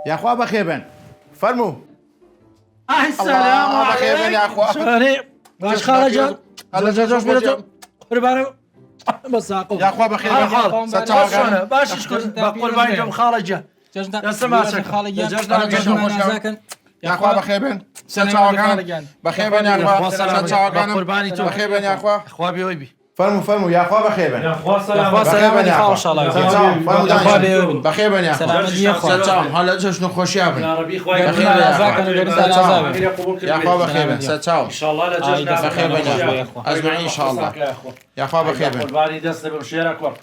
يا اخوة بخيبن فرموا السلام بخيبن يا اخوة باش خرج جوش بيرجم قربانه مساقو يا اخوة بخيبن ستاغن باش شكون بقول بايجم خارجه يا سماسك يا اخوة بخيبن ستاغن بخيبن يا اخوة ستاغن بخيبن يا اخوة اخوة بيوبي فرموا يا اخوة بخيبن يا اخوة اخوة بخيبن يا اخوة سلام بخيبن يا اخوة سلام هلا جوش نخوش يا ابن يا ربي خويا يا اخوة بخيبن ان شاء الله لا جاش بخيبن يا اخوة اجمعين ان شاء الله يا اخوة بخيبن قرباني دست بمشير اكبر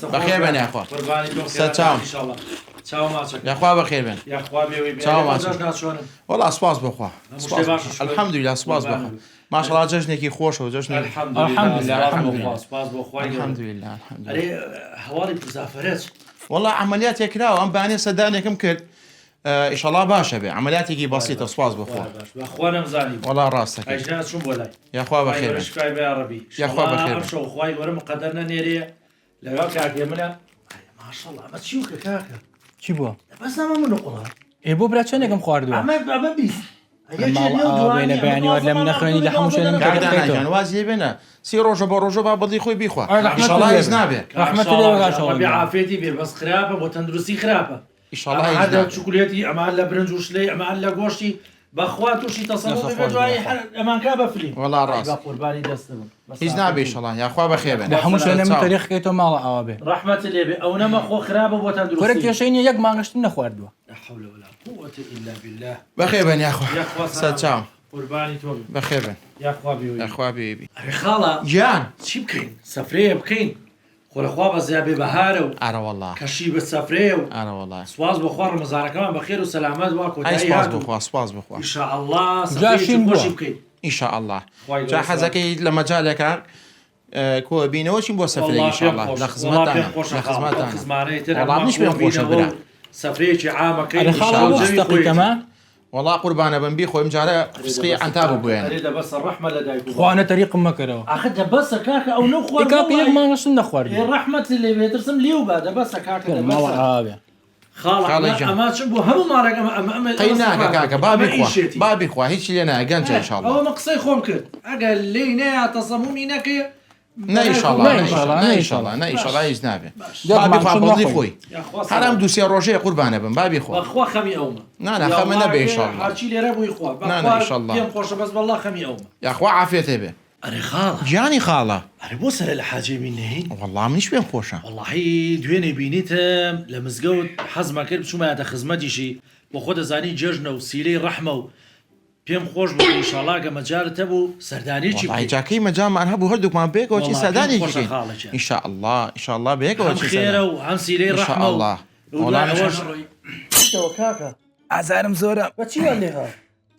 بخيبن يا اخوة قرباني بيوم ستاو ان شاء الله تشاو ماتشك يا اخوة بخيبن يا اخوة بيوي تشاو ماتشك جاش شلون والله سپاس بخوا باش الحمد لله سپاس بخوا ما شاء الله جشنك خوش وجشنك الحمد لله سپاس بو خويا الحمد لله علي هواري مسافرات والله عمليات يكراو ام باني صدقني كم كل ان شاء الله باشا به عملياتي بسيطه سپاس بخوا اخوانا مزاني والله راسك اجنات شو بولاي يا اخوة بخير شكاي يا ربي يا اخوة بخير امشوا اخوي ورم قدرنا نيري لا كاك يمنا ما شاء الله ما تشوك كاكا چی بووە؟ بس ما من نقولها ئێ بۆ برا چەندێکم خواردووە اما بيس بینە بەیانیوە لەم نەخوێنی لە هەموو قاعدان وازي بنا سي روجو بروجو بابضي خوي بيخوا ان شاء الله يزنابه رحمة الله ربي عافيتي بيه بس خرابه وتندرسي خرابه ان شاء الله هذا يزنابه شوكولاتي اما على برنج وشلي اما على قوشتي باخواتو شي تصرف بجواي امان كابه فلي والله راس قرباني دستم يزنابه ان شاء الله يا اخوة بخير لە هەموو شوێنە من تاریخەکەیتەوە ماڵە ئەوە بێ رحمة الله بيه او نما خو خرابه کۆرە وتندرسي کێشەی یەک مانگشتم نەخواردووە لا حول ولا قوة الا بالله بخير يا اخوة يا اخوة ستاو قرباني توبي بخير يا اخوة بيوي يا اخوة بيبي خاله جان چی بکەین سفرەیە بکەین خۆلەخوا بە زیابێ بەهارە و ارى والله کەشی بە سفرەیە و ارى والله سواز بەخوا ڕمەزانەکەمان بەخێر و سەلامەت وا اي کۆتایی سپاس هاتوو بخوا سپاس بخوا ئینشاء الله جاشین سفرەیەکی بووە. خۆشی بکەین ان شاء الله خوای جا گەورە حزكي لما جالك كو بينوش بو سفري ان شاء الله لخدمتنا لخدمتنا والله مش بين خوش برا سفرەیەکی عامەکەی ئەرێ خاڵە بۆ دقیقەمە والله قربانه بنبي خوي مجاره فسقي عن تابو بوين ئەرێ دەبەسە ڕەحمە لە دایک خوانە تەریقم مەکەرەوە ئاخە دەبەسە کاکە ئەو نەخوارد کاکە یەک مانگشتم نەخواردووە ڕەحمەت لێ بێترسم لێو بە دەبەسە کاکە ماوە دەبەسە ئاوێ خاڵە ئەما چ بۆ هەموو ماڵێک ئەمە قيناك كاكا بابي خوا هيك لنا قنجه ان شاء الله ئەوە مە قسەی خۆم کرد ئەگەر لێی نەیە تەسەمومی نەکەی نا ان شاء الله نا ان شاء الله نا ان شاء الله نا ان شاء الله يزنابه يلا بابي مع خوا شو بضي ناخذ؟ خوي حرام دوسي روجي قربانه بن بابي خوا بەخوا خەمی ئەومە نا خمنا به ان شاء الله هەرچی لێرە بووی خوا نا، إن شاء الله. پێم خۆشە بەس بەڵڵا خەمی ئەومە يا اخوة عافيته به ئەرێ خاڵە جاني خاله ئەرێ بۆ سەرە لە حاجێ بین نهین والله منيش بين خوشه واللهی دوێنێ بینیتم لە مزگەوت حەزمە کرد بچوومایەتە خزمەتیشی بۆ خۆ دەزانی جەژنە و سیلەی ڕەحمە و پێم خۆش بوو ئینشاڵڵا گە مەجارت هەبوو سەردانێکی والله جاكي مجام انا هبو هردوك ما بيك وشي والله ساداني كيف خوش يجي خالك. ان شاء الله ان شاء الله بيك هەم وشي خێرە ساداني و هەم سیلەی ان ڕەحمە شاء الله والله ڕۆیتەوە کاکە ئازارم زۆرە بەچیوان لێها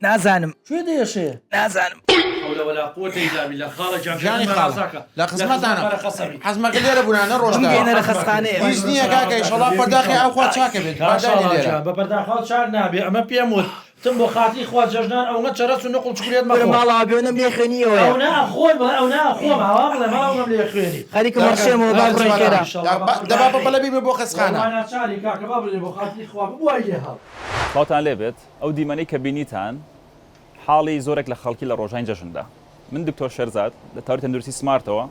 نازانم کوێ دەیەشێ نازانم حول ولا قوة إلا بالله خالة جاني خاله لا خزمت انا حزمك اللي ربنا انا روش گەێنە لە خەسخانەیە ويزني كاكا ان شاء الله برداخي او خوا تشاكه بنت برداني ليره بە بەرداخەڵ چاک نابێ ئەمە پێم وت تم بۆ خاتی خوا جەژنان ئەوە چەرەس و نەقڵ چکولێت وەرە مەخۆ ماڵەوە بێنم لێ ئەو خوێنیەوە نا خۆی بڵێ ئەو نا خۆم هەوا بڵێ ماڵم لێ خوێنی خەریکم هەرشێمەوە با بڕێ خێرا دابا بەڵەبی بۆ خەسخانە چاری کاکە با بڵێ بۆ خاتی خوا بووای لێ هەڵ باوتان لێبێت ئەو دیمەنەی کە بینیتان حاڵی زۆرێک لە خەڵکی لە ڕۆژانی جەژندا من دکتۆر شێرزاد لە تاوری تەندروستی سمارتەوە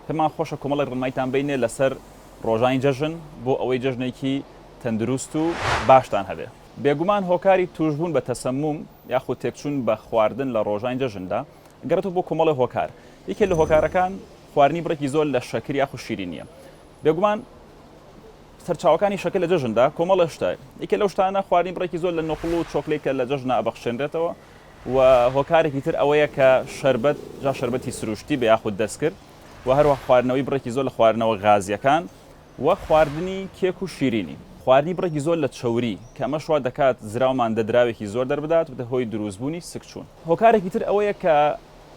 پێمان خۆشە کۆمەڵی ڕمایتان بینێ لەسەر ڕۆژانی جەژن بۆ ئەوەی جەژنێکی تەندروست و باشتان هەبێ بێگومان هۆکاری توشبوون بە تەسەموم یاخود تێکچوون بە خواردن لە ڕۆژانی جەژندا گەرەوە بۆ کۆمەڵی هۆکار یەکێ لە هۆکارەکان خواردنی بڕێکی زۆر لە شەکر یاخود شیرینیە بێگومان سەرچاوەکانی شەکر لە جەژندا کۆمەڵە شتە یەکێ لەو شتانە خواردنی بڕێکی زۆر لە نۆقڵ و چۆکلێکە لە جەژنە ئەبەخشێنرێتەوە و هۆکارێکی تر ئەوەیە کە شەربەت جا شەربەتی سروشتی بە یاخود دەستکرد و هەروە خواردنەوەی بڕێکی زۆر لە خواردنەوە غازیەکان و خواردنی کێک و شیرینی خواردنی بڕێکی زۆر لە چەوری کە ئەمە شوا دەکات زراومان دەدراوێکی زۆر دەربدات بدە هۆی دروستبوونی سکچوون هۆکارێکی تر ئەوەیە کە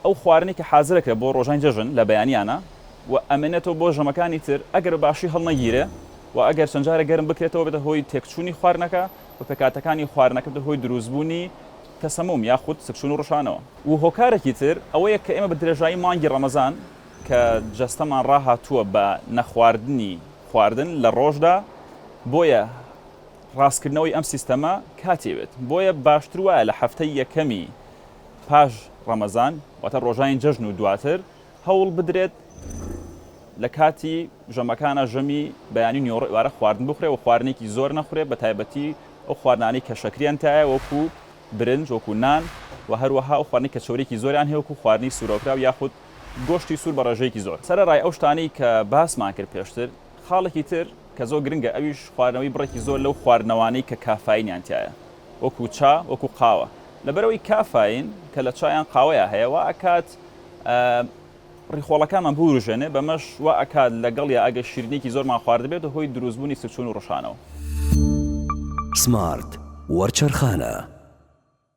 ئەو خواردنی کە حازرەکە بۆ ڕۆژانی جەژن لە بەیانیانە و ئەمێنێتەوە بۆ ژەمەکانی تر ئەگەر باشی هەڵنەگیرێ و ئەگەر چەندجارە گەرم بکرێتەوە بێتە هۆی تێکچوونی خواردنەکە و پێکاتەکانی خواردنەکە بدە هۆی دروستبوونی تەسەموم یاخود سکچوون و ڕشانەوە و هۆکارێکی تر ئەوەیە کە ئێمە بە درێژایی مانگی ڕەمەزان کە جەستەمان ڕاهاتووە بە نەخواردنی خواردن لە ڕۆژدا بۆیە ڕاستکردنەوەی ئەم سیستەمە کاتێوێت بۆیە باشتر وایە لە هەفتەی یەکەمی پاش ڕەمەزان واتە ڕۆژانی جەژن و دواتر هەوڵ بدرێت لە کاتی ژەمەکانە ژەمی بەیانی نیۆڕێوارە خواردن بخورێ و خواردنێکی زۆر نەخورێ بە تایبەتی ئەو خواردنانەی کە شەکریان تایە وەکو برنج وەکو نان و هەروەها ئەو خواردنی کە چۆرێکی زۆریان هەیە وەکو خواردنی سوورۆکرا و یاخود گۆشتی سوور بە ڕێژەیەکی زۆر سەرەڕای ئەو شتانەی کە باسمان کرد پێشتر خاڵێکی تر کە زۆر گرنگە ئەویش خواردنەوەی بڕێکی زۆر لەو خواردنەوانەی کە کافاینیان تایە وەکو چا وەکو قاوە لەبەرەوەی کافاین کە لە چایان قاوەیە هەیە وا ئەکات ڕیخۆڵەکانمان بوروژێنێ بەمەش وا ئەکات لەگەڵ یا ئەگە شیرینێکی زۆرمان خوارد بێت و هۆی دروستبوونی سچوون و ڕۆژانەوە سمارت وەرچەرخانە